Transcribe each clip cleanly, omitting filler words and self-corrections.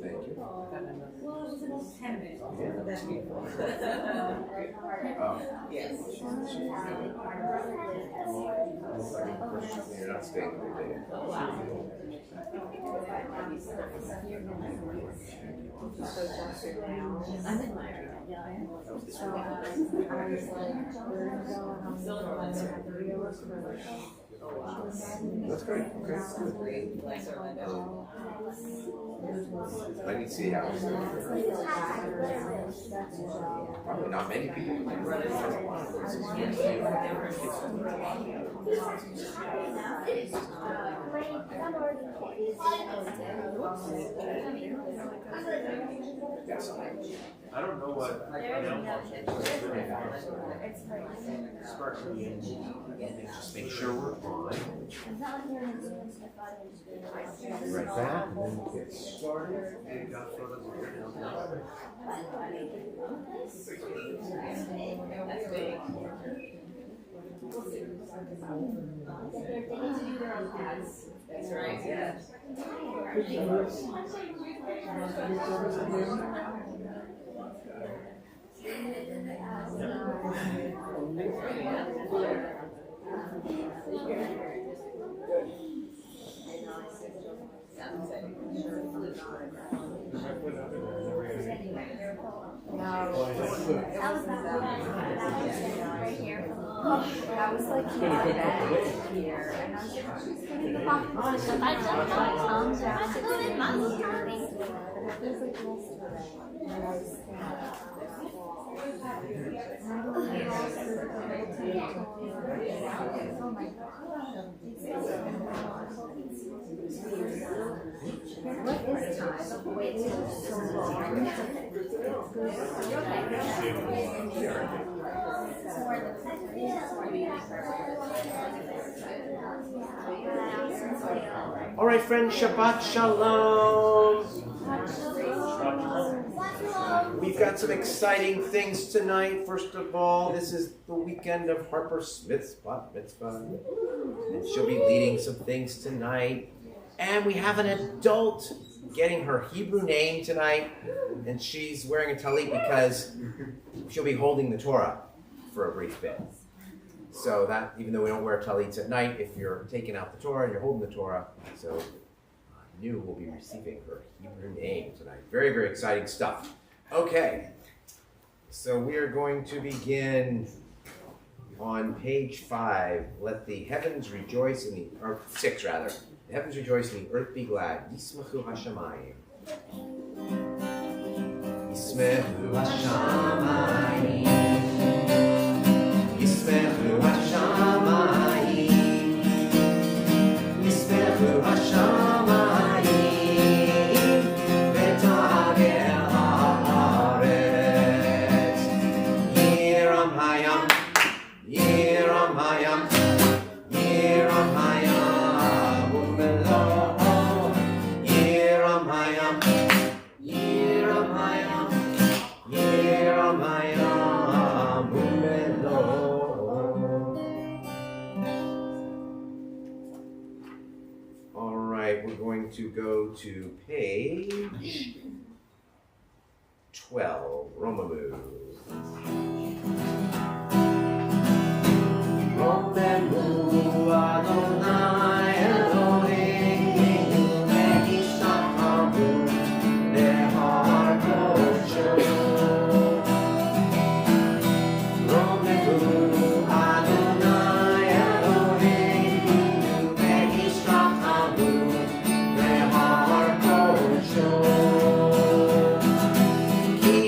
Thank you. Well, it was about 10 minutes. Yes. You're not staying all day. That's great. Okay. Let me see how. Probably not many people. I don't know what. Just make sure we're on. Right back, and then we'll get started. That's right, yes. I was like, here, and I was like, she's going to pop on. I don't know. Calm down. What is time? Wait, so long. All right, friends, Shabbat Shalom. We've got some exciting things tonight. First of all, this is the weekend of Harper Smith's bat mitzvah, and she'll be leading some things tonight. And we have an adult getting her Hebrew name tonight, and she's wearing a talit because she'll be holding the Torah for a brief bit. So that, even though we don't wear talits at night, if you're taking out the Torah and you're holding the Torah, so Nu will be receiving her Hebrew name tonight. Very, very exciting stuff. Okay, so we are going to begin on page 5. Let the heavens rejoice in the, or 6 rather. The heavens rejoice and the earth be glad. Yismachu hashamayim. Yismachu hashamayim. Yismachu hashamayim. Yismachu hashamayim. V'tageh haaretz. Yiram hayam. Yiram hayam. Yiram hayam. All right, we're going to go to page 12, Romemu. Romemu Adonai Eloheinu v'nishtachanu lehar kodsho. Romemu Adonai Eloheinu v'nishtachanu lehar kodsho. Ki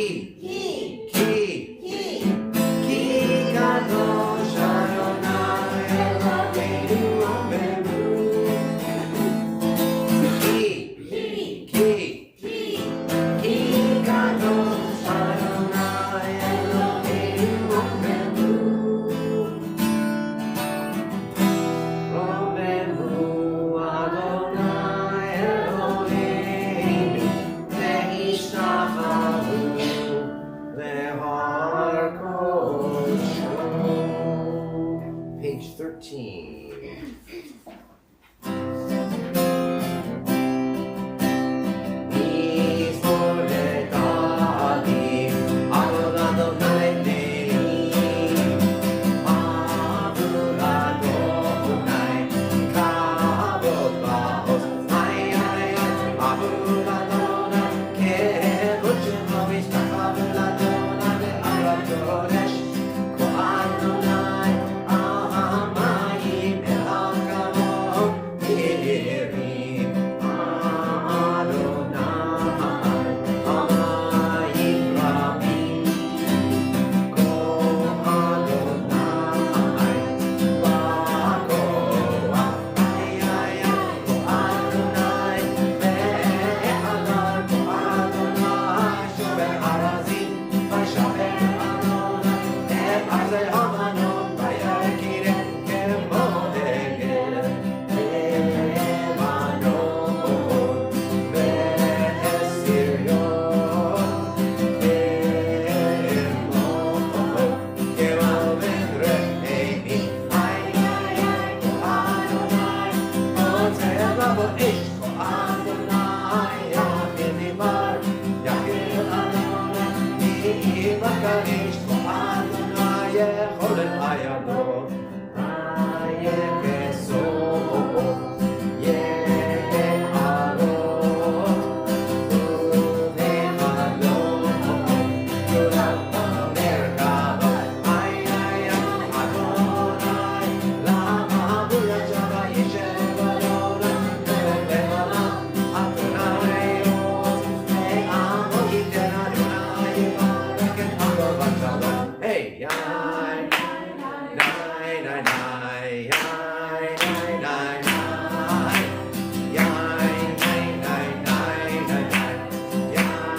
Adonai Yachidimar Yachid Adonai Yibakash Adonai Yecholet Ayado Ayekeso Yehalo Udehalo Yulata Merkaba Ay Adonai Lama Buya Java Yeshevadona Levana Adonai Amo Yiten Adonai Yivaraken Adonai Shalom Hey, yai, nai, nai, nai, yai, nai, nai, nai, yai, nai, nai, nai, nai, nai, yai,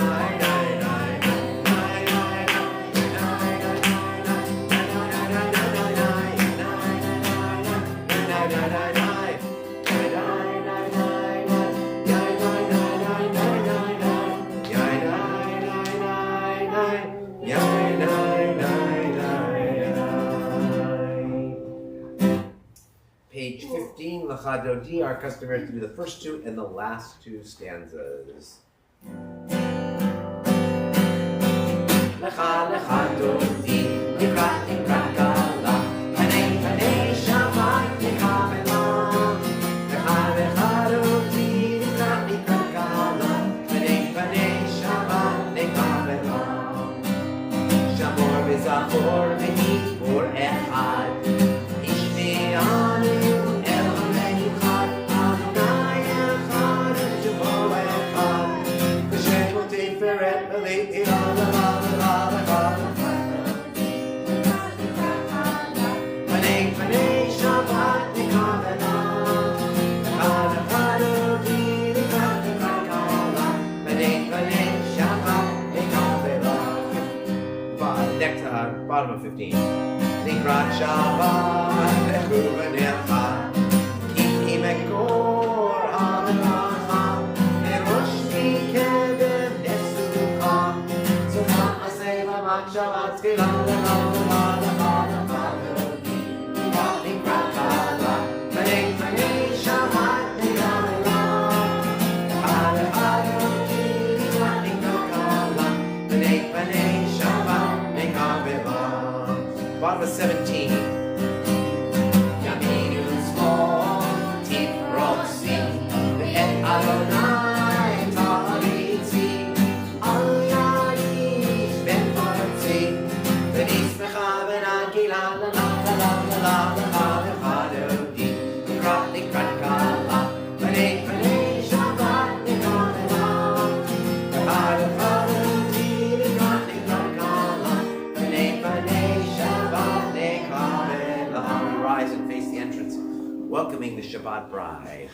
nai, nai, nai, Page 15, L'chadodi, our customary to do the first two and the last two stanzas. Lecha lecha dodi, nikra nikra gala, panei panei shabbat nikavela. Lecha lecha dodi, nikra nikra gala, panei panei shabbat nikavela. Shamor v'zachor v'hibur echad, ishme'anu el hamei echad, Adonai echad, Jehovah echad, v'shem u'tiferet v'leit Panei panei shabbat nikavela, echad echad odi nikra nikra gala, panei panei shabbat nikavela. Next, bottom of 15. Nikrat Shabbat lechuvanecha, ki mekor ha'melacha, merosh mikevem nesucha, tzorcha aseh lamat Shabbat tefila lecha lecha lecha lecha lecha nikrat Shabbat, panei panei Shabbat nikavela, echad echad odi nikrat nikra gala, panei panei Shabbat nikavela. Bottom of 17. Yaminu small, tifrosi, ve'et Adonai taritzi, al yadish ben parzi, v'nismecha v'nagila la la la la la la la dodi, nikrat nikrat gala, panei panei Shabbat nikavela, echad echad odi nikrat nikrat gala, panei panei rise and face the entrance, welcoming the Shabbat bride.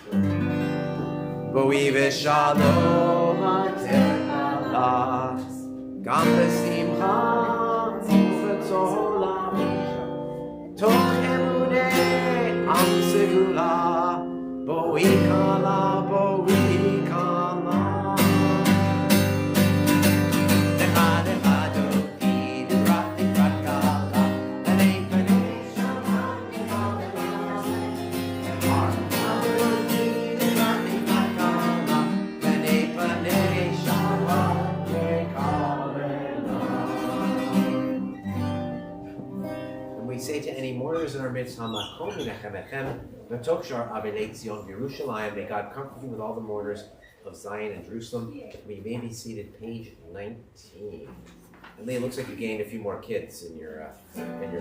Boi v'shalom ater Allah, gam v'simcha u'v'tzolam, toch emunei am segula, boi kala, boi kala. Echad echad odi, nikrat nikrat gala, panei panei Shabbat nikavela. Echad odi, nikrat nikrat gala, panei panei Shabbat nikavela. And we say to any mourners in our midst, Hamakom minechem echem, v'toch shar avelei Zion Yerushalayim. May God comfort you with all the mourners of Zion and Jerusalem. We may be seated, page 19. And it looks like you gained a few more kids in your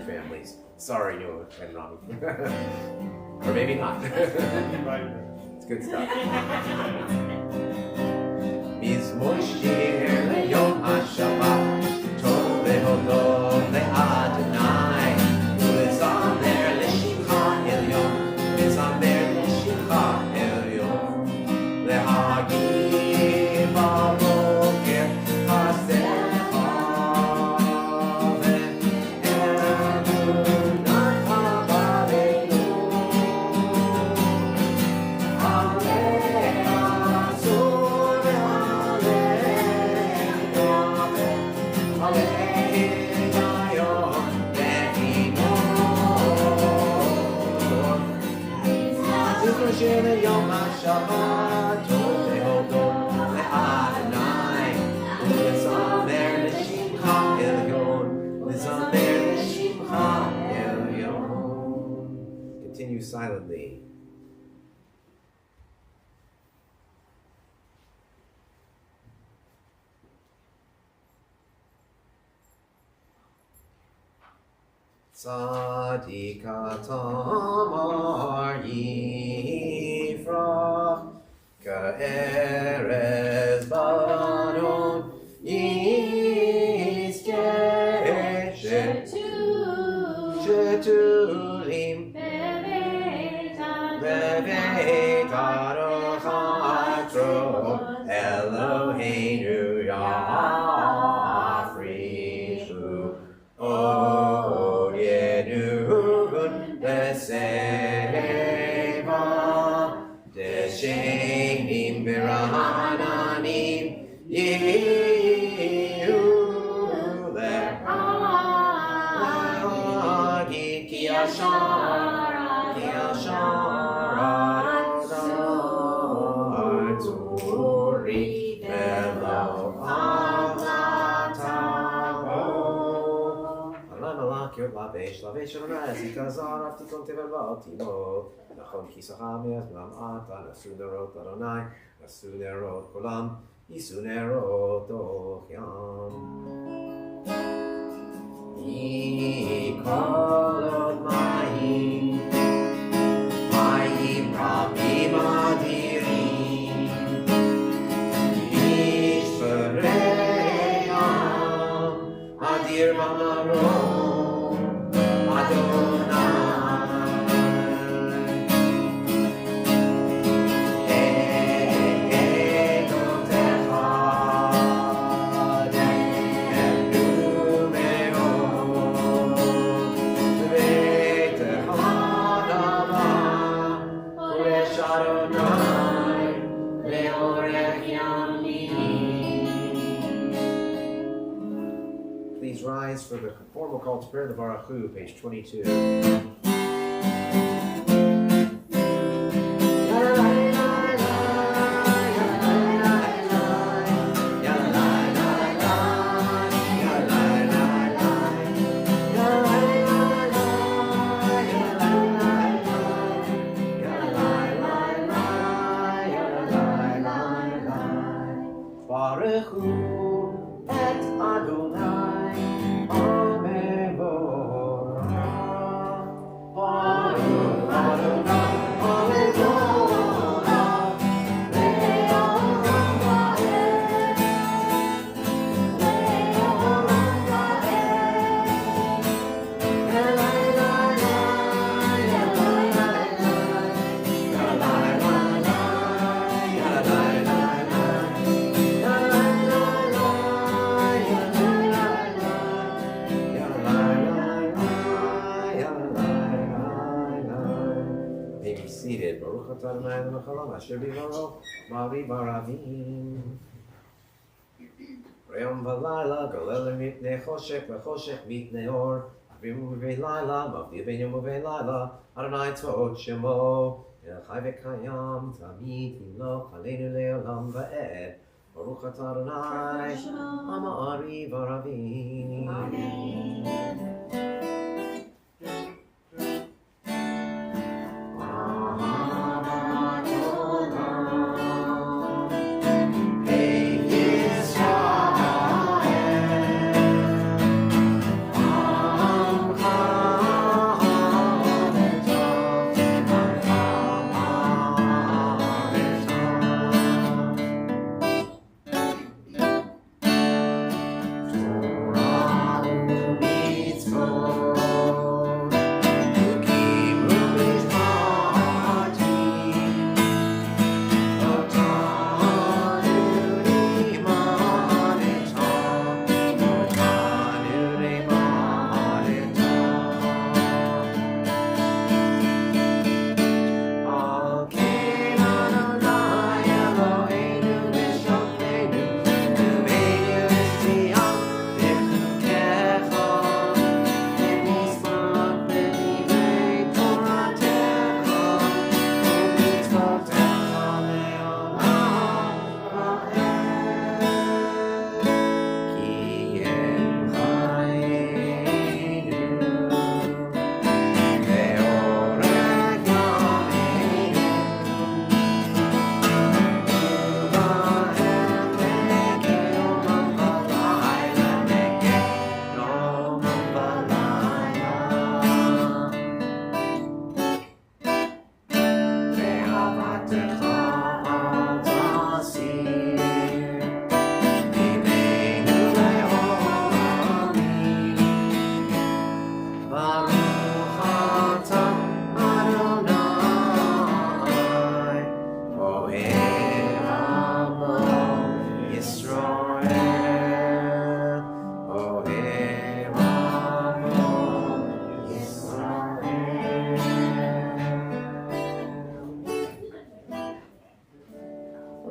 families. Sorry, no, I'm wrong. Or maybe not. It's good stuff. Mizmor shir le'yom ha'shabbat, tov le'hodot le'Adonai, u'lezamer le'shimcha elyon, le'zamer le'shimcha elyon, le'hagim b'boker hasecha ve'emunah ha'barenu, alecha silently. Tzadika tamar yifrach ka'erez baron yizkeh shetulim beveit arochato Eloheinu yafrishu od yenun beseva deshenim berananim yehu lehagi ki ashara turi elo alatavo alam alakir lavesh aronai zikazar aftikon tevel timo nachon ki sachamer lam ata nasunerot aronai nasunerot kolam yisunerot ochyam Yikolot mayim rabim adirim Yishpereyam adir mamarom Adonai Please rise for the formal call to prayer, the Baruch, page 22. Baruch et Adonai Amevorah. Baruch Adonai Amevorah. Le'olam va'ed. Le'olam va'ed. Elai lai lai, elai lai lai, elai lai lai, elai lai lai. May be seated. Baruch atah Adonai Eloheinu melech asher b'dvaro ma'ari baravim. Yom v'layla golel mipnei choshech v'choshech mipnei or. Avim u'vei layla mavdil ben yom u'vei layla. Adonai tzva'ot shemo. El chai v'kayam tamid himloch aleinu le'olam va'ed. Baruch atah Adonai ma'ari baravim. Torah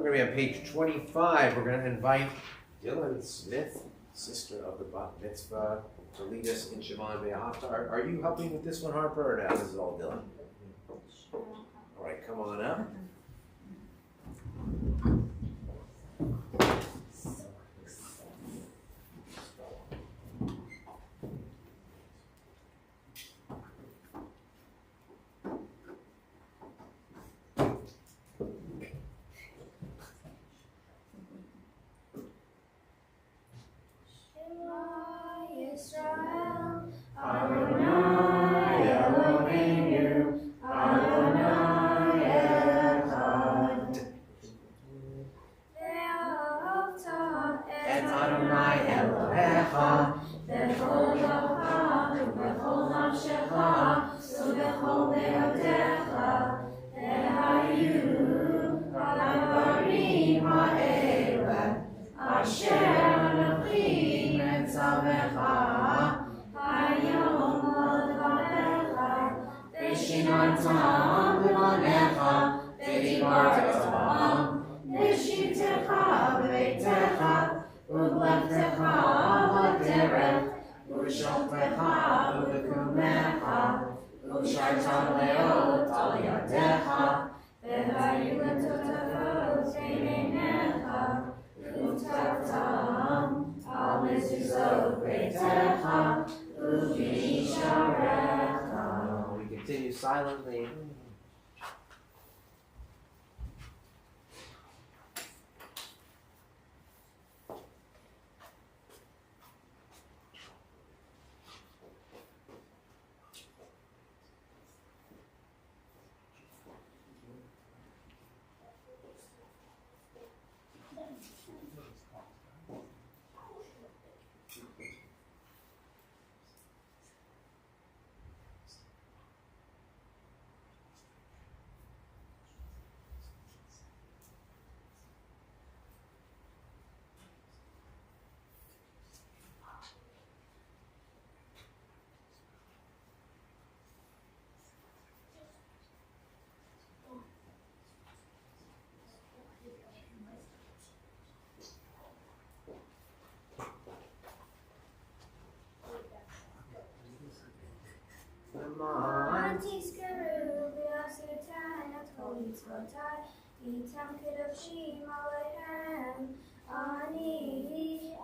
We're going to be on page 25. We're going to invite Dylan Smith, sister of the Bat Mitzvah, to lead us in Shemon Ve'ahavta. Are you helping with this one, Harper, or no? This is all Dylan? All right, come on up. Yisrael, Adonai Eloheinu, Adonai Echad. Ve'ahavta et Adonai Elohecha, bechol levavecha, ubechol nafshecha, ubechol be'odecha, ve'hayu ha'dvarim ha'ele, asher Anochi Metzavecha, hayom l'dvarecha, v'shinartam b'manecha, v'dibartam, v'shivtecha b'beitecha, u'bleftecha b'derech, u'shoftecha b'kumecha, u'shartam leot al yadecha, v'hayu l'totavot b'neinecha, u'taftam al mezuzot beitecha, u'b'sharecha. We continue silently. Tizkeru v'asetan et kol mitzvotai, v'yitam kedoshim aleichem. Ani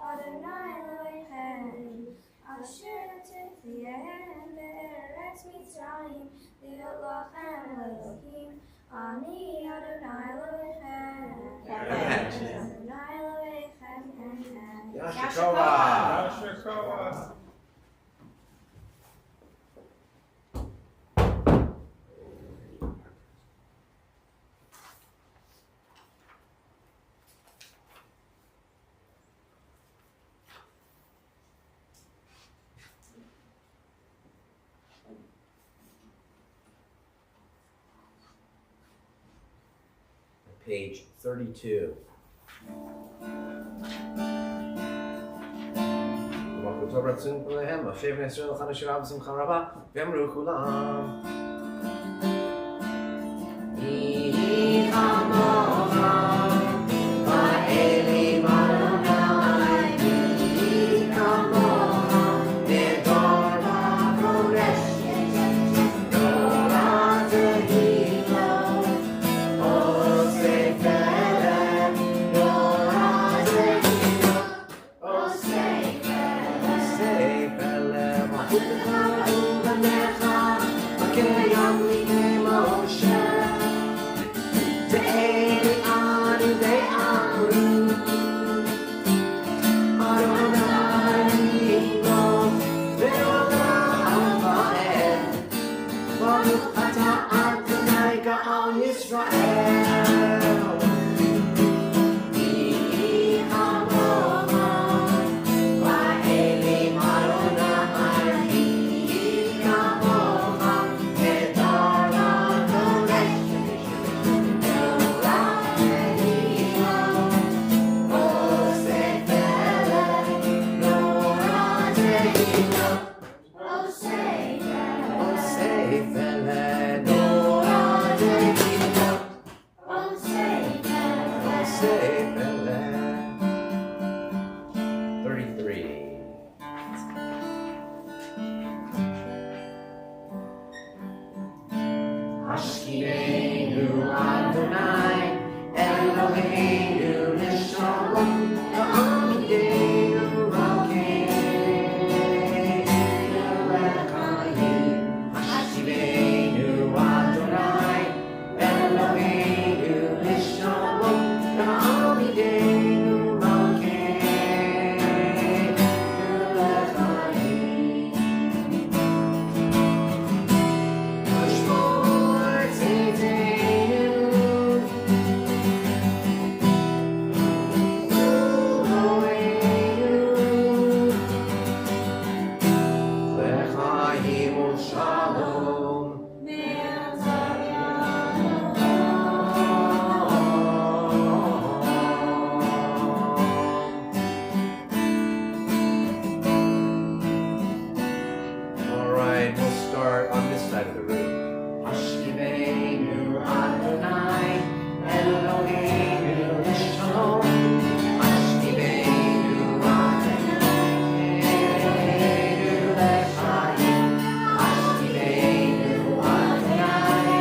Adonai Elohechem, asher tithiyehem be'eretz Mitzrayim, להיות לכם אלוהים. אני אדוני אלוהיכם. אדוני אלוהיכם. Yashikova. Page 32. וברכו טוב רצון כולהם, משה בני ישראל לכאן אשר אב בשמחה רבה, ואמרו כולם. יהי כמוך, באלים אדוני, יהי כמוך, בדור וקודש, תורה תהי לו. Okay. 33. Hashkiveinu Adonai, Eloheinu Neshalom, Ha'amideinu Malkeinu L'chaim. Hashkiveinu Adonai, Eloheinu Neshalom, Ha'amideinu Malkeinu L'chaim. All right, we'll start on this side of the room. Hashkiveinu Adonai, Eloheinu Neshalom. Hashkiveinu Adonai, Eloheinu L'chaim. Hashkiveinu Adonai,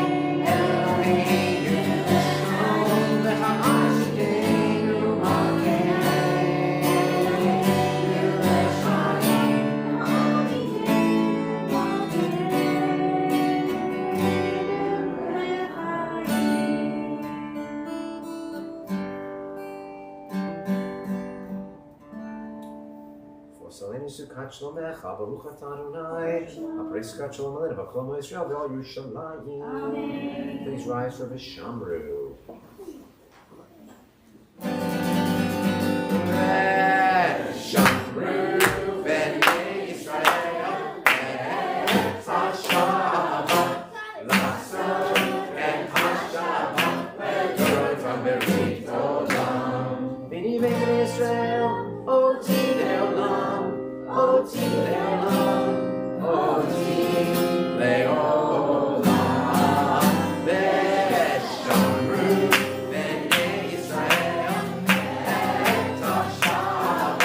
Eloheinu Neshalom. Hashkiveinu Malkeinu L'chaim. Salenu Sukkot Shlomecha, Baruch Atah Adonai, Apriskat Shalom Aleinu, V'Kol Mo Yisrael, V'Al Yerushalayim. Please rise for Vishamru. Vishamru, B'nei Yisrael, Et HaShabbat, L'asot et HaShabbat, V'Torah from Berit Olam. B'nei Yisrael, Oti Leolam, Oti Leolam, Oti Leolam. Veshamru B'nei Yisrael, Et HaShabbat,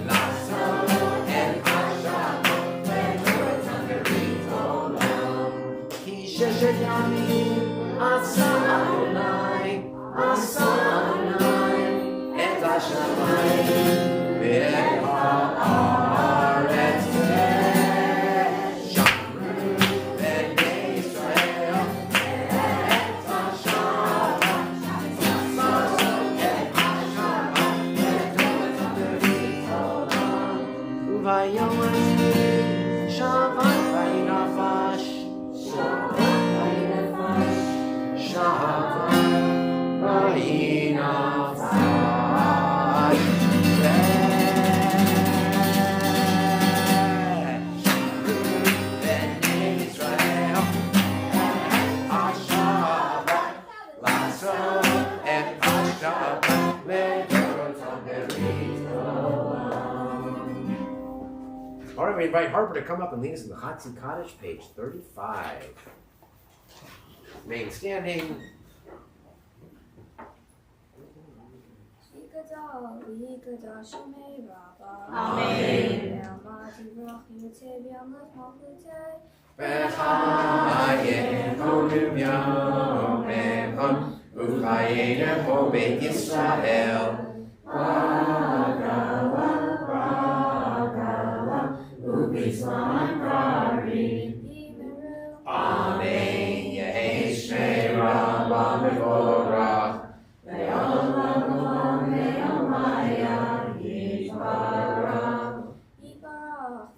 L'asot et HaShabbat, V'Torah from Berit Olam. Ki sheshet yamim asa Adonai, asa Adonai, Et HaShamayim ve'et ha'aretz. Veshamru B'nei Yisrael, Et HaShabbat, L'asot et HaShabbat, V'Torah from Berit Olam. Uvayom Ani, Shabbat v'yinafash, Shabbat v'yinafash, Shabbat v'yinafash. B'nei Yisrael, HaShabbat, L'asot et HaShabbat, V'Torah from Berit Olam. All right, we invite Harper to come up and lead us in the Chatzi Kaddish, page 35. Remain standing. V'chayecho b'yom echad, u'chayecho beit Yisrael. Amen. Yehei Shnei Rabba Mevorach.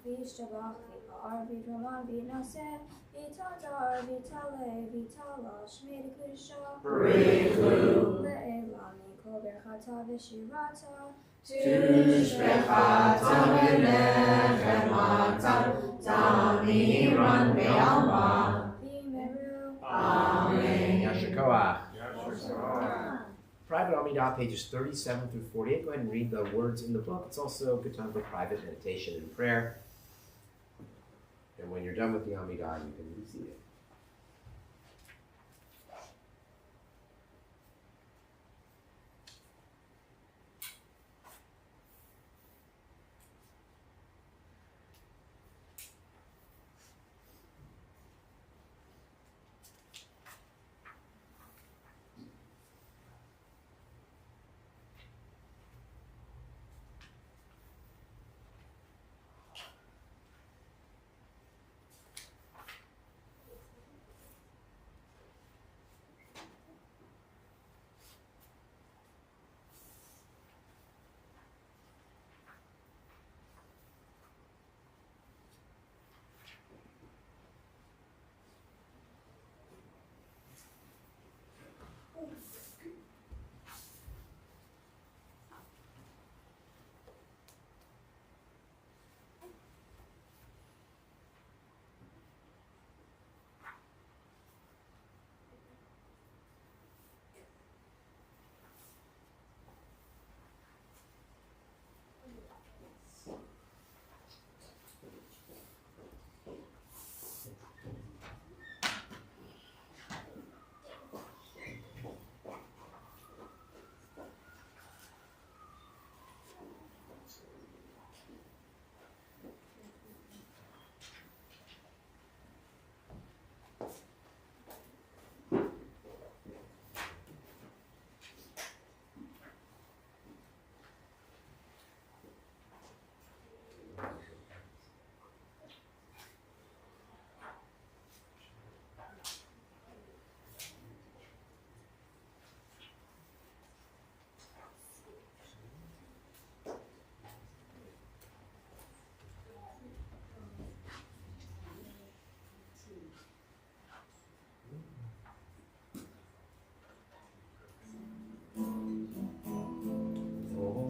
Yishtabach v'pa'ar v'roman v'naseh v'tadar v'tale v'tala shmei kudisha le'elam mikol berchata v'shirata Tushbechata v'nechemata tamiran ve'alma. v'meru Amen. Yashakoach. Private Amidah, pages 37 through 48. Go ahead and read the words in the book. It's also a good time for private meditation and prayer. And when you're done with the Amidah, you can receive it.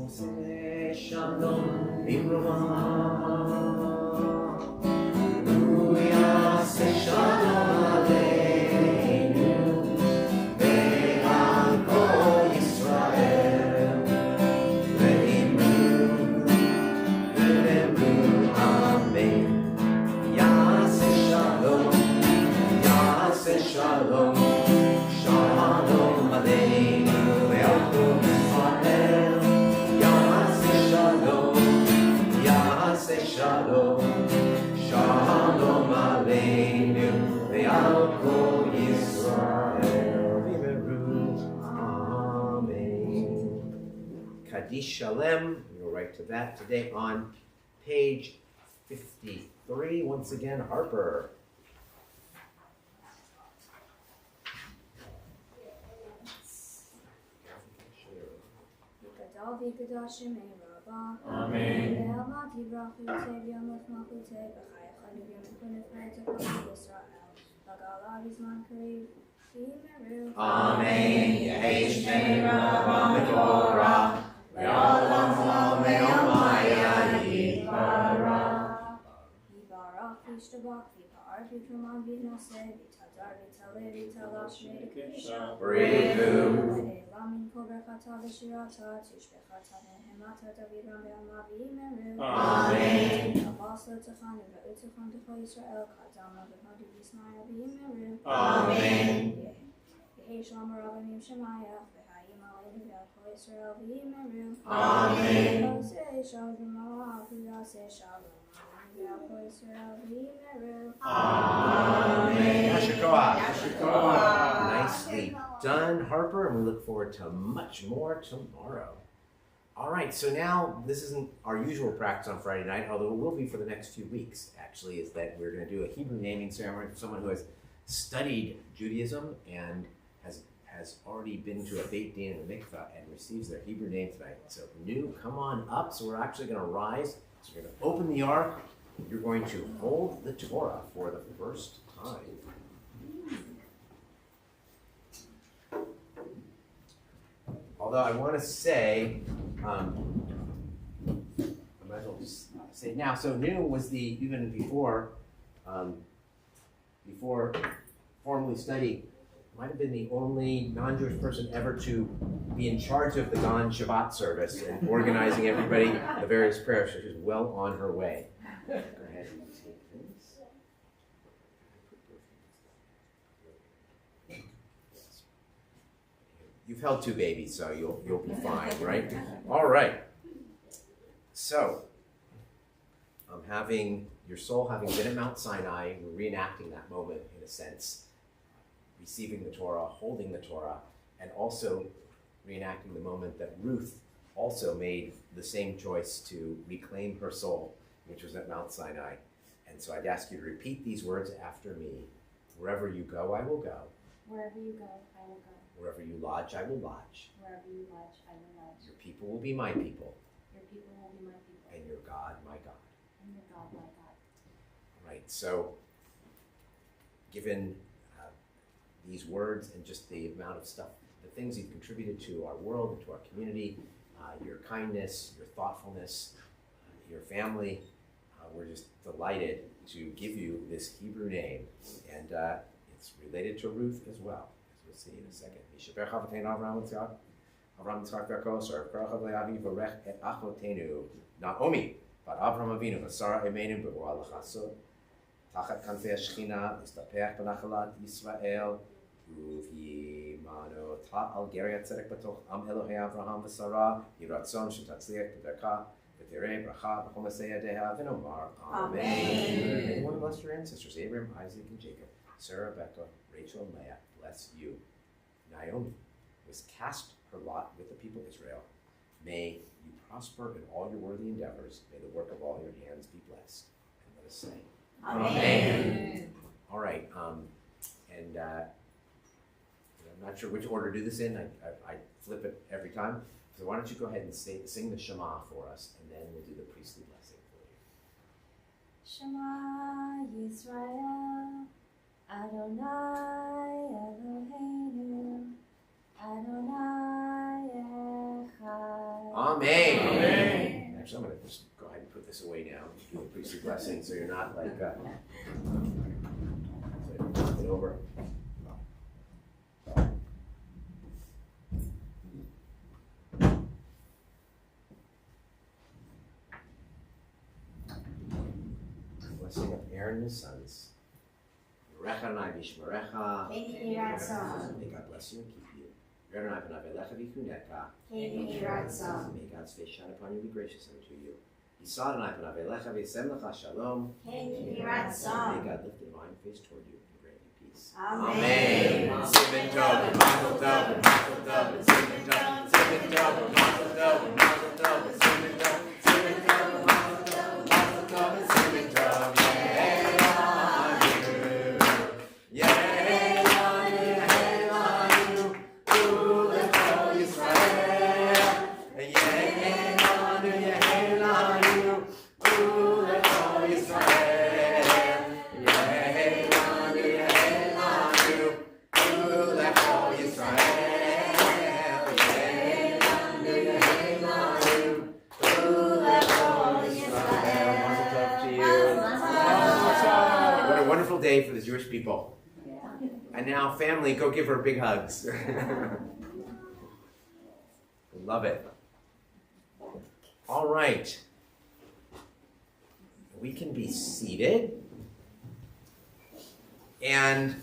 עושה שלום במרומה. הוא יעשה שלום עלינו ועל כל ישראל. ואמרו אמן. יעשה שלום, יעשה שלום, שלום עלינו ועל כל ישראל. יעשה שלום, יעשה שלום, שלום עלינו ועל כל ישראל. ואמרו amen. Kaddish Shalem, we'll write to that today on page 53. Once again, Harper. Gadol v'Gadol Shemei Rabbah. Amen. Ve'elma Yivrachu Yotev Yomot Malchutev V'chayecha Yom Kunefet Zechot Yisrael. V'gala V'zman Karev V'yimeru. Amen. Yehi Shmei Rabbah Metorah. Ve'olam Ha'omeom Hayah Yibarach. Yibarach V'yishtabach V'yipa'ar V'yitruman V'yinaseh V'yitadar V'yitaleh V'yitalash V'yidekisha. Brivu. Lamin kol berchata v'shirata tishbechata nehemata David ram be'alma v'yimeru. Amen. Abbas l'techan v'u'techan t'chol Yisrael kadama v'hadi v'yismaya v'yimeru. Amen. Yehi shalom ha'ravanim shemayach v'hayim aleinu v'al kol Yisrael v'yimeru. Amen. Yosei shalom v'malach v'yaseh shalom aleinu v'al kol Yisrael v'yimeru. Amen. Yasher Koach. Yasher Koach. Nicely done, Harper, and we look forward to much more tomorrow. All right, so now this isn't our usual practice on Friday night, although it will be for the next few weeks, actually, is that we're going to do a Hebrew naming ceremony for someone who has studied Judaism and has already been to a Beit Din and a mikvah and receives their Hebrew name tonight. So new, come on up. So we're actually going to rise. So we're going to open the ark. You're going to hold the Torah for the first time. Although I want to say, I might as well just say it now. So new was even before formally studied, might have been the only non-Jewish person ever to be in charge of the Gan Shabbat service and organizing everybody, the various prayers. So she's well on her way. Go ahead and take this. You've held two babies, so you'll be fine, right? All right. So, having your soul having been at Mount Sinai, we're reenacting that moment in a sense, receiving the Torah, holding the Torah, and also reenacting the moment that Ruth also made the same choice to reclaim her soul, which was at Mount Sinai. And so I'd ask you to repeat these words after me. Wherever you go, I will go. Wherever you go, I will go. Wherever you lodge, I will lodge. Wherever you lodge, I will lodge. Your people will be my people, Your people will be my people, and your God, my God. and your God, my God. Right, so given these words and just the amount of stuff, the things you've contributed to our world and to our community, your kindness, your thoughtfulness, your family, we're just delighted to give you this Hebrew name, and it's related to Ruth as well, as we'll see in a second. Yishaber Chavateinu Avraham Yitzchak, Avraham Yitzchak Yaakov, Sarah Karachav Le'avi Varech Et Achotenu Naomi, Bat Avraham Avinu, Vasara Emenu Be'oah L'chasod, Tachat Kanfei HaShechina, L'stapech B'nachalat Yisrael, Uv'yimanu Ta'al Geriat Tzedek B'toch Am Elohei Avraham V'Sarah, Yiratzon Shetatzliach B'derka, V'terei Bracha B'chol Masei Yadeha V'nomar Amen. Anyone bless your ancestors, Abraham, Isaac, and Jacob, Sarah, Rebecca, Rachel, and Leah, bless you. Naomi was cast her lot with the people of Israel. May you prosper in all your worthy endeavors. May the work of all your hands be blessed. And let us say, Amen. All right, and I'm not sure which order to do this in. I flip it every time. So why don't you go ahead and sing the Shema for us, and then we'll do the priestly blessing for you. Shema Yisrael, Adonai Eloheinu, Adonai Echad. Amen. Amen. Actually, I'm going to just go ahead and put this away now. Do a priestly blessing so you're not like, so flip it over. Blessing of Aaron and his sons. Yerecha Adonai v'yishmerecha. May God bless you and keep you. Adonai v'navelecha v'chunecha. May God's face shine upon you and be gracious unto you. Yisad Adonai v'navelecha v'yasem lecha shalom. May God lift the divine face toward you and grant you peace. Amen. Simen tov, mazel tov, mazel tov, simen tov, simen tov, mazel tov, mazel tov, simen tov, simen tov, mazel tov, mazel tov, simen tov. Day for the Jewish people. And now, family, go give her big hugs. Love it. All right. We can be seated. And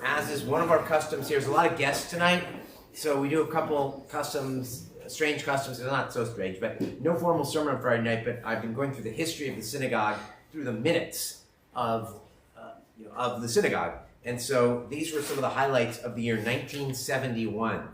as is one of our customs here, there's a lot of guests tonight. So we do a couple customs, strange customs. They're not so strange, but no formal sermon on Friday night. But I've been going through the history of the synagogue through the minutes of the synagogue. And so these were some of the highlights of the year 1971.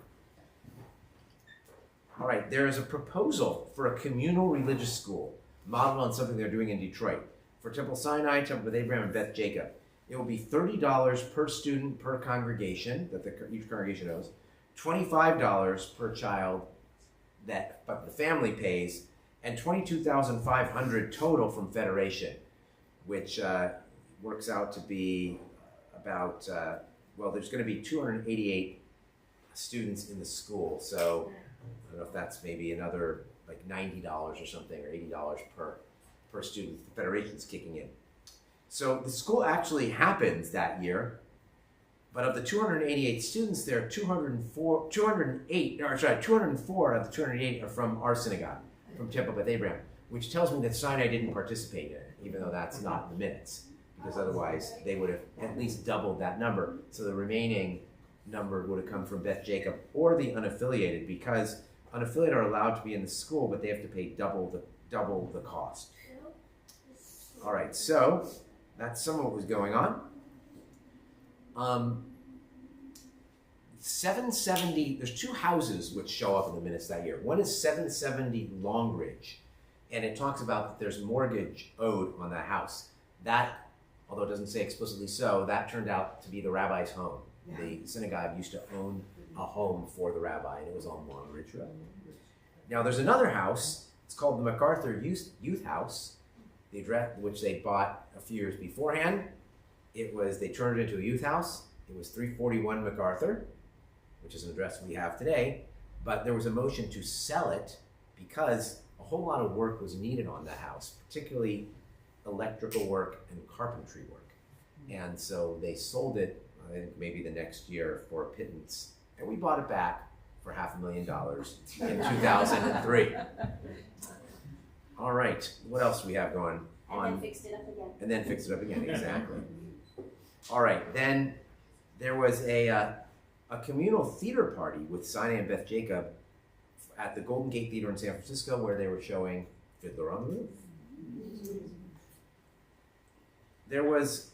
All right, there is a proposal for a communal religious school modeled on something they're doing in Detroit for Temple Sinai, Temple Beth Abraham, and Beth Jacob. It will be $30 per student per congregation that each congregation owes, $25 per child that the family pays, and $22,500 total from Federation, which works out to be about, there's going to be 288 students in the school. So I don't know if that's maybe another like $90 or something, or $80 per student. The Federation's kicking in. So the school actually happens that year, but of the 288 students, there are 204 of the 208 are from our synagogue, from Temple Beth Abraham, which tells me that Sinai didn't participate in it, even though that's not in the minutes. Because otherwise they would have at least doubled that number. So the remaining number would have come from Beth Jacob or the unaffiliated, because unaffiliated are allowed to be in the school, but they have to pay double the cost. All right, so that's some of what was going on. 770, there's two houses which show up in the minutes that year. One is 770 Longridge, and it talks about that there's mortgage owed on that house. That, although it doesn't say explicitly so, that turned out to be the rabbi's home. The synagogue used to own a home for the rabbi, and it was on Longridge Road. Now there's another house, it's called the MacArthur Youth House, the address which they bought a few years beforehand. They turned it into a youth house. It was 341 MacArthur, which is an address we have today, but there was a motion to sell it because a whole lot of work was needed on that house, particularly electrical work and carpentry work. And so they sold it, I think maybe the next year, for a pittance. And we bought it back for $500,000 in 2003. All right, what else do we have going on? And then fixed it up again. And then fixed it up again, exactly. All right, then there was a communal theater party with Sinai and Beth Jacob at the Golden Gate Theater in San Francisco, where they were showing Fiddler on the Roof. There was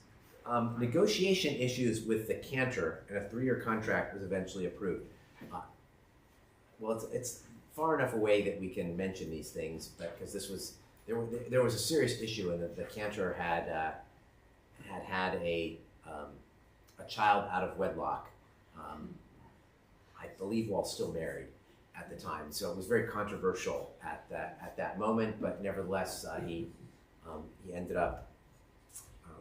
negotiation issues with the Cantor, and a 3-year contract was eventually approved. It's far enough away that we can mention these things, but because there was a serious issue in that the Cantor had a child out of wedlock, I believe while still married at the time. So it was very controversial at that moment, but nevertheless he ended up, I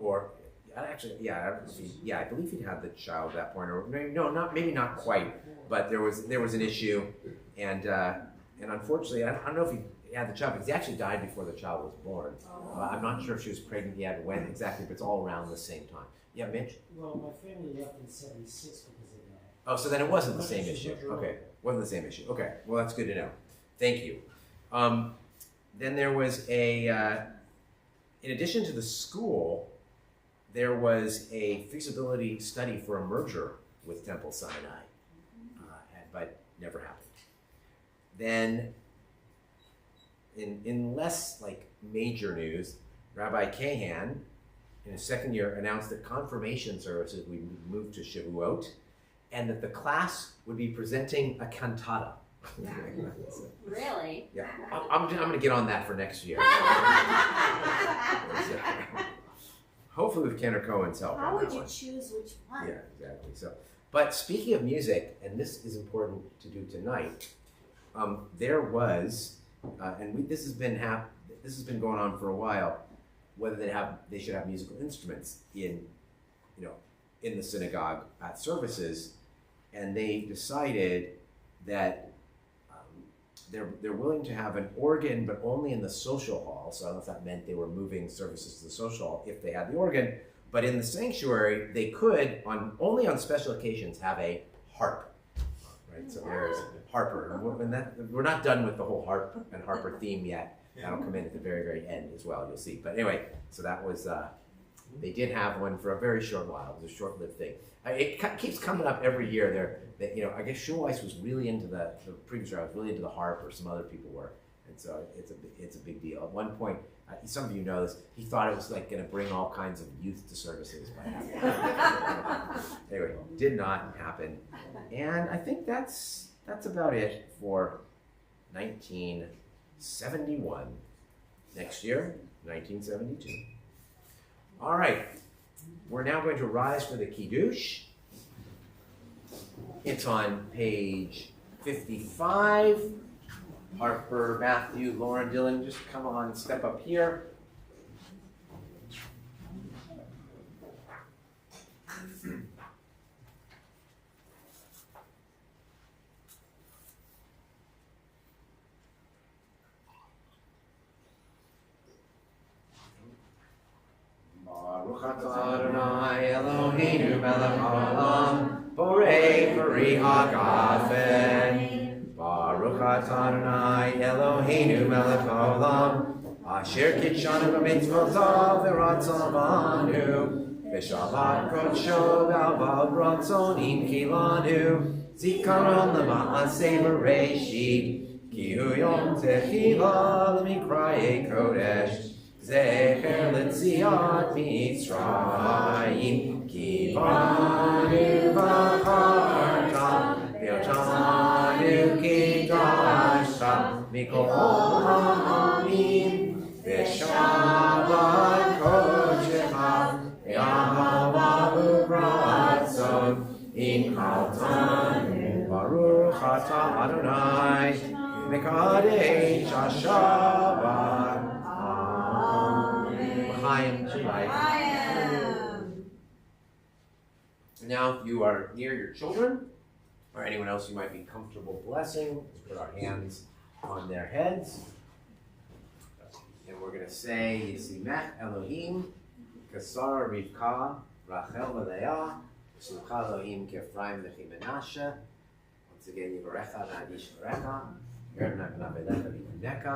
believe he'd had the child at that point, or maybe not quite, but there was an issue, and And unfortunately, I don't know if he had the child, because he actually died before the child was born. I'm not sure if she was pregnant yet or when exactly, but it's all around the same time. Yeah, Mitch? Well, my family left in '76 because of that. Oh, so then it wasn't the same issue. Okay, wasn't the same issue. Okay, well, that's good to know. Thank you. Then there was in addition to the school, there was a feasibility study for a merger with Temple Sinai, but never happened. Then, in less like major news, Rabbi Kahan, in his second year, announced that confirmation services would move to Shavuot, and that the class would be presenting a cantata. Really? Yeah, I'm going to get on that for next year. Hopefully with Kenner Cohen's help. How on would that you one. choose which one? Yeah, exactly. So, but speaking of music, and this is important to do tonight, there was, and this has been going on for a while, whether they should have musical instruments in the synagogue at services, and they decided that they're willing to have an organ, but only in the social hall. So I don't know if that meant they were moving services to the social hall if they had the organ. But in the sanctuary, they could, only on special occasions, have a harp. Right? So there's harper. And we're not done with the whole harp and harper theme yet. That'll come in at the very, very end as well. You'll see. But anyway, so that was. They did have one for a very short while. It was a short-lived thing. It keeps coming up every year. I guess Schulweiss was really into the previous year. I was really into the harp, or some other people were, and so it's a big deal. At one point, some of you know this. He thought it was like going to bring all kinds of youth to services by having. Anyway, did not happen, and I think that's about it for 1971. Next year, 1972. All right, we're now going to rise for the Kiddush. It's on page 55. Harper, Matthew, Lauren, Dylan, just come on, step up here. Baruch atah Adonai Eloheinu melech haolam, borei peri hagafen. Baruch atah Adonai Eloheinu melech haolam, asher kitshanu b'mitzvotav v'ratzon banu, v'shavat kodsho v'avad ratzon im kilanu, zikaron l'ma'aseh b'reishit, ki hu yom techila l'mikrayei kodesh, Zecher l'tziat Mitzrayim, ki banu v'charta, v'yotanu kidashta, mikol ha'amim, v'shabat kodshecha, v'yahava u'ratzon, im chaltanu, baruch atah Adonai, mekadesh ha'shabbat. Now, if you are near your children, or anyone else you might be comfortable blessing, let's put our hands on their heads. And we're going to say, Yisimech Elohim, Kasar Rivka, Rachel V'Leah, Shulcha Elohim, Kefraim Lechi Menashe. Once again, Yivarecha Na'adish Varecha, Yerenai P'navelecha V'Yikuneka,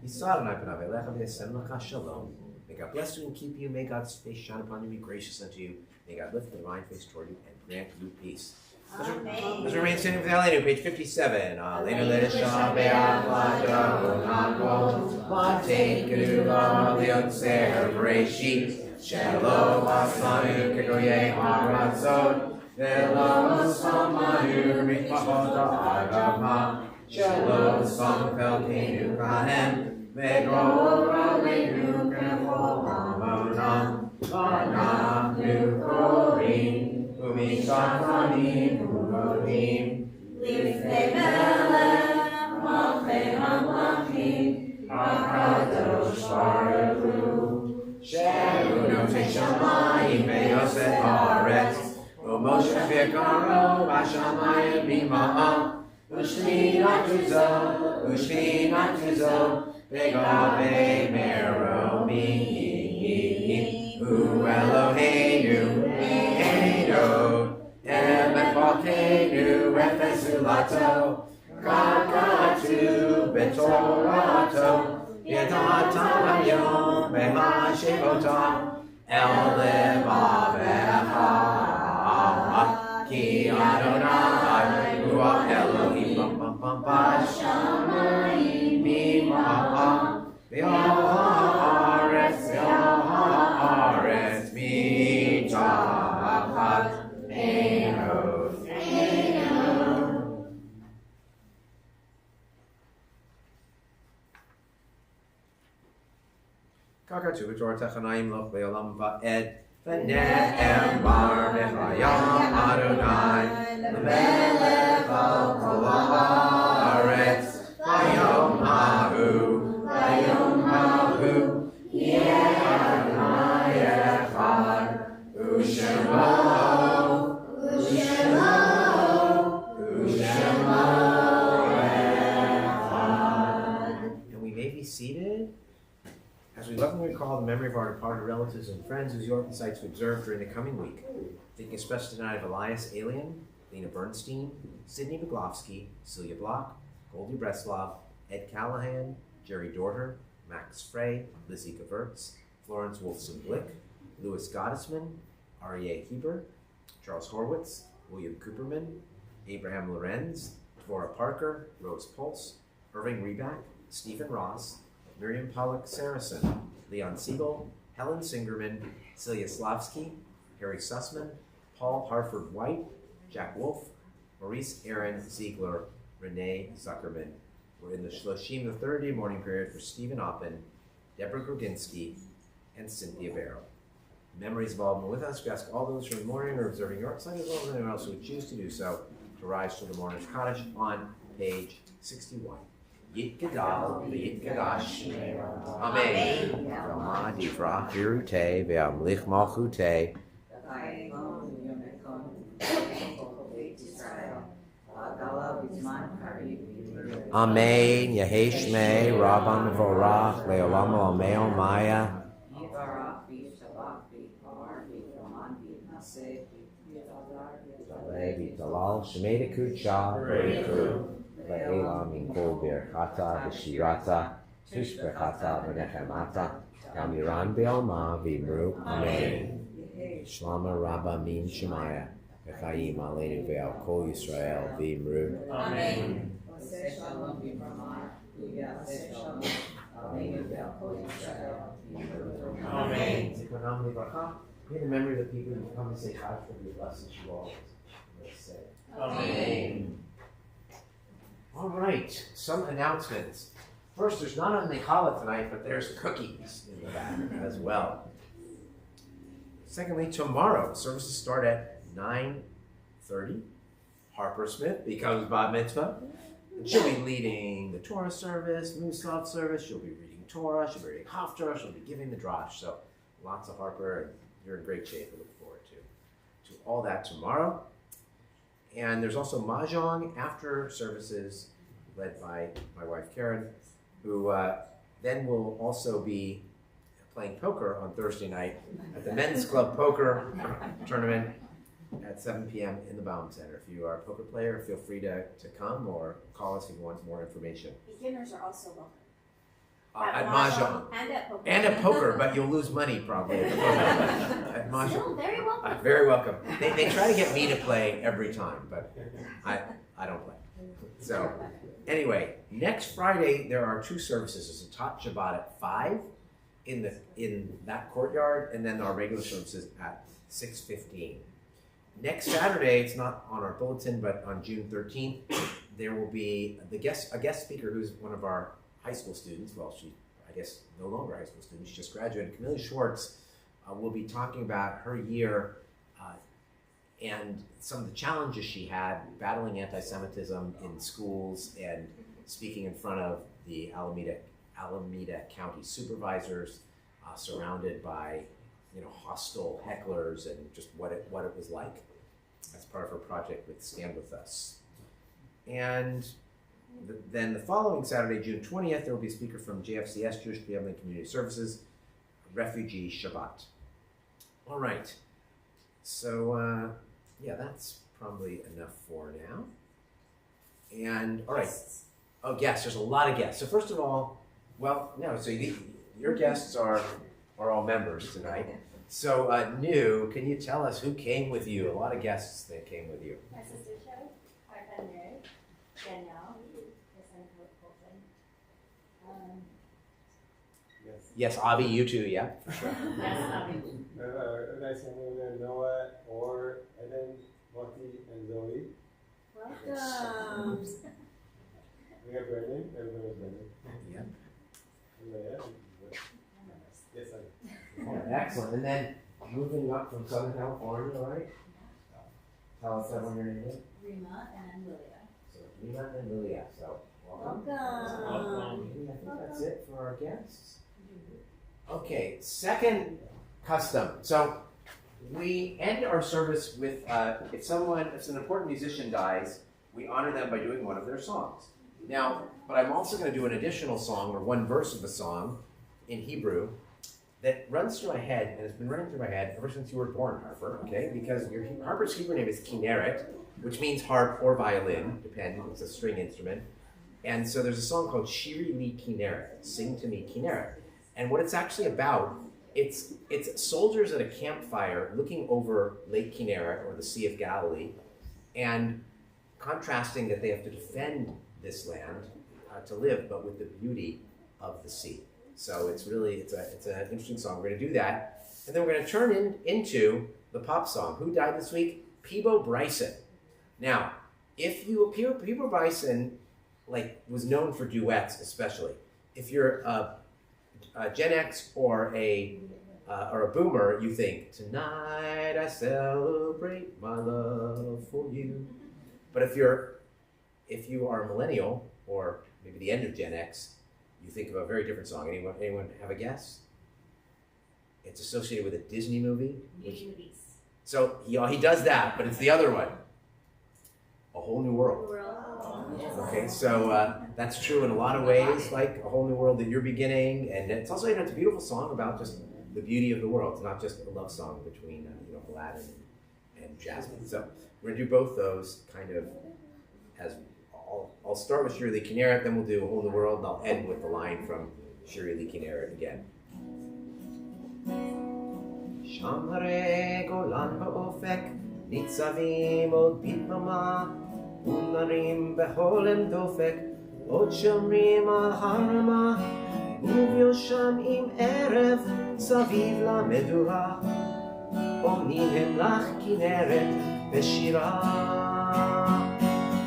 Yisaranai P'navelecha V'Yasem Lecha Shalom. May God bless you and keep you. May God's face shine upon you, be gracious unto you. May God lift the divine face toward you and grant you peace. Let's remain standing for the Aleinu, page 57. Aleinu le'esha be'ach la'adahu na'kol, la'tein kedula li'otzer b'reishit, shelo asanu kegoyei ha'ratzot, ve'lo samanu mikpachot ha'agama, shelo samfelkeinu kahem, ve'go rameinu kefol ha'monam, va'nachnu korim, u'mishachranim u'rodim, lifnei melech malchei hamlachim, hakadosh baruch hu, shehu notei shamayim ve'yosef haaretz, u'moshe v'yekaro b'shamayim b'ma'ah, u'shmirat uzah, Ushmi Natuzo, Begave Mero Mi, U Eloheinu, Eino, Emet Balkeinu, Efesulato, Kakatu, Betorato, Yadatam Yom, Beha Shevota, El Levavecha, Ki Adonai, Ruach Elohim, Bam Bam Bashamayim, Bimah, V'Haaretz, V'Haaretz, Mitachat, Eino, Eino. Kakatu B'Torah Techanaim Loch Le'olam Va'ed V'Ne'em Bar V'Chayam Adonai L'Melech Al Kol Haaretz V'Yom Ha'u Yeh Adonai Echad U'Shemo Echad. And we may be seated as we lovingly recall the memory of our departed relatives and friends whose York sites we observe during the coming week, thinking especially tonight of Elias Alien, Lena Bernstein, Sidney McGlofsky, Celia Block, Goldie Breslov, Ed Callahan, Jerry Dorter, Max Frey, Lizzie Gevertz, Florence Wolfson Blick, Louis Gottesman, Aryeh Heber, Charles Horwitz, William Cooperman, Abraham Lorenz, Dvora Parker, Rose Pulse, Irving Reback, Stephen Ross, Miriam Pollock Saracen, Leon Siegel, Helen Singerman, Celia Slavsky, Harry Sussman, Paul Harford White, Jack Wolf, Maurice Aaron Ziegler, Renee Zuckerman. We're in the Shloshim, the third-day morning period for Stephen Oppen, Deborah Groginski, and Cynthia Barrow. Memories of all of them with us. We ask all those who are mourning or observing York side as well as anyone else who would choose to do so to rise to the mourner's cottage on page 61. Yitgadal v'yitgadash, Amen. V'ama divrach virute v'amlich malchute. Amen. Yeheshmei Rabban Vorach Leolam Olameo Maya. Dalal Shemei Kucha. Le'ela min kol birchata v'shirata tushbechata v'nechemata kamiran be'alma v'imru Amen. Shlama Rabba min Shemaya v'chayim aleinu ve'al kol Yisrael v'imru Amen. Amen. May the memory of the people who come and say Chag for be blessed you all. Let's say Amen. All right, some announcements. First, there's not only challah tonight, but there's cookies in the back as well. Secondly, tomorrow, services start at 9:30. Harper Smith becomes Bat Mitzvah. And she'll be leading the Torah service, Musaf service. She'll be reading Torah. She'll be reading Haftarah. She'll be giving the drash. So lots of Harper, and you're in great shape. We look forward to all that tomorrow. And there's also Mahjong after services, led by my wife Karen, who then will also be playing poker on Thursday night at the Men's Club Poker Tournament at 7 p.m. in the Baum Center. If you are a poker player, feel free to come or call us if you want more information. Beginners are also welcome. At Mahjong. And at poker. And at poker, but you'll lose money probably at poker. At Mahjong. Still very welcome. Very welcome. They try to get me to play every time, but I don't play. So anyway, next Friday there are two services. There's a Tot Shabbat at 5 in that courtyard, and then our regular services at 6:15. Next Saturday, it's not on our bulletin, but on June 13th, there will be a guest speaker who's one of our high school students. Well, she, I guess, no longer a high school student. She just graduated. Camilla Schwartz will be talking about her year and some of the challenges she had battling anti-Semitism in schools and speaking in front of the Alameda County supervisors, surrounded by hostile hecklers, and just what it was like as part of her project with Stand With Us. And Then the following Saturday, June 20th, there will be a speaker from JFCS, Jewish Family and Community Services, Refugee Shabbat. All right. So, yeah, that's probably enough for now. And, all right. Oh, yes, there's a lot of guests. So first of all, well, no, so your guests are all members tonight. So, New, can you tell us who came with you? A lot of guests that came with you. My sister Shay, our friend Mary, Danielle, her son Colton. Yes, Avi, you too, yeah. Yes, Nice to meet you, Noah, Or, Eden, Moti, and Zoe. welcome. We have Brendan, everyone is Brendan. Yeah. And Leah. Yes, I. Oh, excellent. And then moving up from Southern California, right? Tell us everyone your name is. Rima and Lilia. So Rima and Lilia. So welcome. Welcome. I think that's it for our guests. Okay, second custom. So we end our service with if an important musician dies, we honor them by doing one of their songs. Now, but I'm also going to do an additional song or one verse of a song in Hebrew that runs through my head and has been running through my head ever since you were born, Harper, okay? Because Harper's Hebrew name is Kinneret, which means harp or violin, depending, it's a string instrument. And so there's a song called Shiri Li Kinneret, Sing to Me Kinneret. And what it's actually about, it's soldiers at a campfire looking over Lake Kinneret or the Sea of Galilee and contrasting that they have to defend this land to live, but with the beauty of the sea. So it's an interesting song. We're going to do that. And then we're going to turn into the pop song. Who died this week? Peabo Bryson. Now, Peabo Bryson was known for duets especially. If you're a Gen X or a boomer, you think, tonight I celebrate my love for you. But if you are a millennial or maybe the end of Gen X, you think of a very different song. Anyone have a guess? It's associated with a Disney movie. Beauty and the Beast. So he does that, but it's the other one. A Whole New World. Okay, so that's true in a lot of ways, like A Whole New World that you're beginning, and it's also it's a beautiful song about just the beauty of the world. It's not just a love song between Aladdin and Jasmine. So we're gonna do both those kind of as I'll start with Shiri Li Kinneret, then we'll do A Whole New World, and I'll end with the line from Shiri Li Kinneret again. שמרי גולן באופק, ניצבים עוד בדממה, ונרים בהולם דופק, עוד שומרים על הרמה, וביושם עם ערב, סביב למדורה, עונים הם לך כנרת בשירה.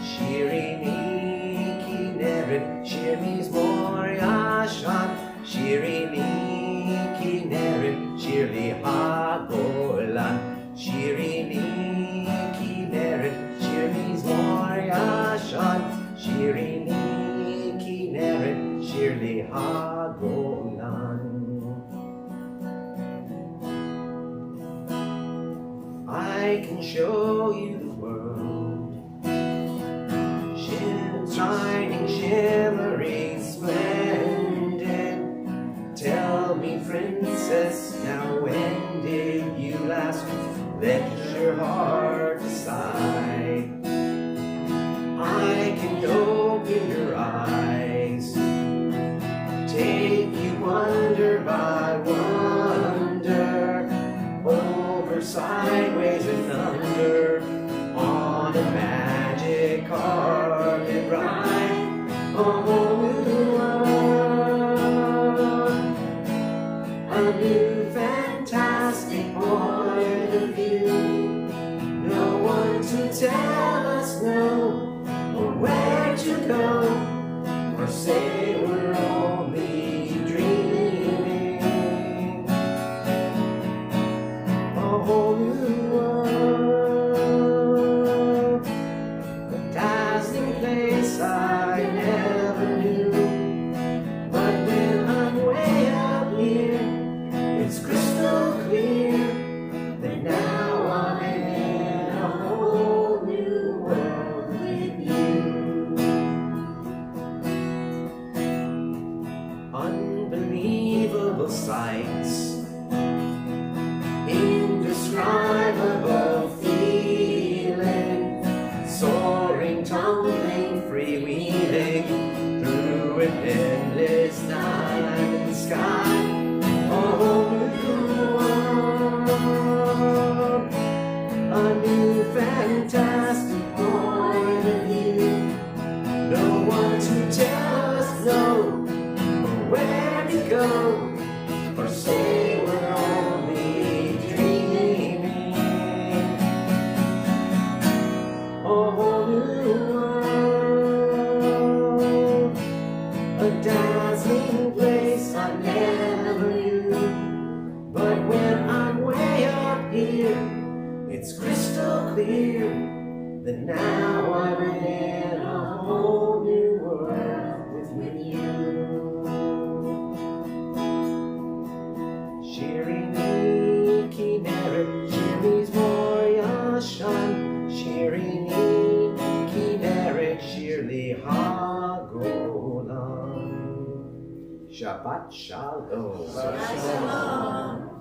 שירי לי כנרת, שיר מזמור ישן, שירי לי כנרת, שיר לי הגולן, שירי לי כנרת, שיר מזמור ישן, שירי לי כנרת, שיר לי הגולן. I can show you the world, shining, shimmering, splendid. Tell me, princess, now when did you last let your heart decide? I can open your eyes, take you wonder by wonder, over, sideways, and under, on a magic carpet ride, a whole new world, a new fantastic point of view. unbelievable sights, indescribable feeling, soaring, tumbling, freewheeling through an endless night and sky. A whole new world, a new fantastic point of view. No one to tell us no, or where to go, or say we're only dreaming. A whole new world, a dazzling place I never knew. But when I'm way up here, it's crystal clear that now I'm in a whole new world with you. Shirini Kineret, Shiri's Moria Shan, Shirini Kineret, Shirley Hagolan. Shabbat Shalom. Shalom.